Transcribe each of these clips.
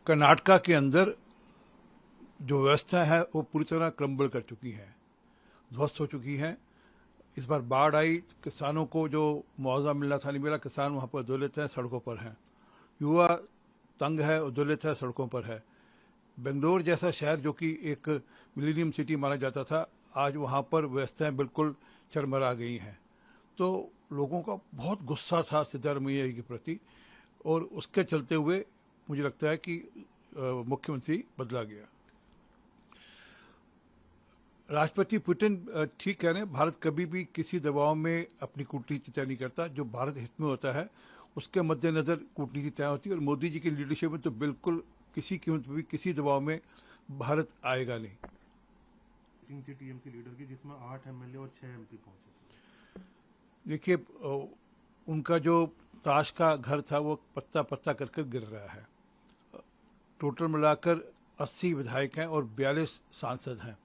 कर्नाटका के अंदर जो व्यवस्था है वो पूरी तरह क्रम्बल कर चुकी है, ध्वस्त हो चुकी है। इस बार बाढ़ आई, किसानों को जो मुआवजा मिलना था नहीं मिला, किसान वहाँ पर उद्दोलित है, सड़कों पर हैं। युवा तंग है, उद्दोलित है, सड़कों पर है। बेंगलोर जैसा शहर जो कि एक मिलेनियम सिटी माना जाता था, आज वहाँ पर व्यवस्थाएं बिल्कुल चरमरा गई हैं। तो लोगों का बहुत गुस्सा था सिद्धारमैया के प्रति, और उसके चलते हुए मुझे लगता है कि मुख्यमंत्री बदला गया। राष्ट्रपति पुतिन ठीक कह रहे हैं, भारत कभी भी किसी दबाव में अपनी कूटनीति तय नहीं करता। जो भारत हित में होता है उसके मद्देनजर कूटनीति तय होती है, और मोदी जी की लीडरशिप में तो बिल्कुल किसी कीमत पर भी किसी दबाव में भारत आएगा नहीं। टीएमसी लीडर की, जिसमें 8 एमएलए और 6 एमपी पहुंचे। देखिए, उनका जो ताश का घर था वो पत्ता पत्ता कर गिर रहा है। टोटल मिलाकर 80 विधायक हैं और 42 सांसद हैं।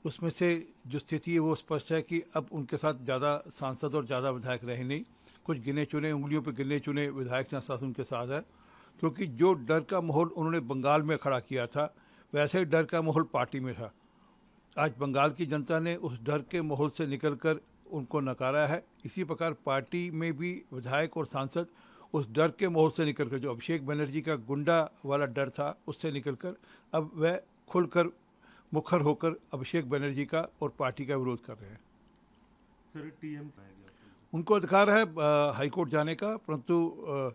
उसमें से जो स्थिति है वो स्पष्ट है कि अब उनके साथ ज़्यादा सांसद और ज़्यादा विधायक रहे नहीं। कुछ गिने चुने, उंगलियों पर गिने चुने विधायक शासन उनके साथ है, क्योंकि जो डर का माहौल उन्होंने बंगाल में खड़ा किया था वैसे ही डर का माहौल पार्टी में था। आज बंगाल की जनता ने उस डर के माहौल से निकलकर उनको नकारा है। इसी प्रकार पार्टी में भी विधायक और सांसद उस डर के माहौल से निकलकर, जो अभिषेक बनर्जी का गुंडा वाला डर था उससे निकलकर अब वह खुलकर मुखर होकर अभिषेक बनर्जी का और पार्टी का विरोध कर रहे हैं। सर, उनको अधिकार है हाईकोर्ट जाने का, परंतु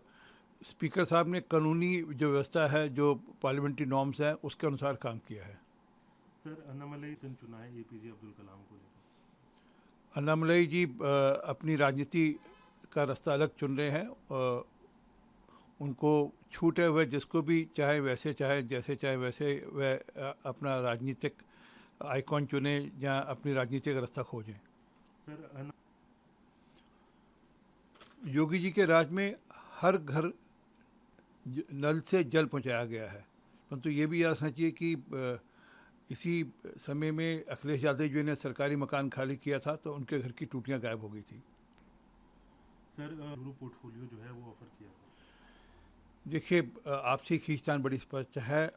स्पीकर साहब ने कानूनी जो व्यवस्था है, जो पार्लियामेंट्री नॉर्म्स हैं, उसके अनुसार काम किया है। सर, अन्नामलई चुना है एपीजे अब्दुल कलाम को लेकर। अन्नामलई जी अपनी राजनीति का रास्ता अलग चुन रहे हैं। उनको छूट है, वह जिसको भी चाहे वैसे, चाहे जैसे चाहे वैसे वह अपना राजनीतिक आइकॉन चुने या अपनी राजनीतिक रास्ता खोजें। सर, योगी जी के राज में हर घर नल से जल पहुंचाया गया है, परंतु ये भी याद रखना चाहिए कि इसी समय में अखिलेश यादव जी ने सरकारी मकान खाली किया था तो उनके घर की टूटियां गायब हो गई थी। सर, ग्रुप पोर्टफोलियो जो है वो ऑफर किया था। देखिए, आपसी खींचतान बड़ी स्पष्ट है।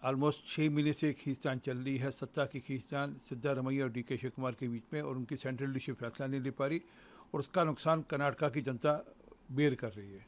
ऑलमोस्ट 6 महीने से खींचतान चल रही है, सत्ता की खींचतान सिद्धारमैया और डीके शिव कुमार के बीच में, और उनकी सेंट्रल लीडरशिप फैसला नहीं ले पा रही, और उसका नुकसान कर्नाटका की जनता बेर कर रही है।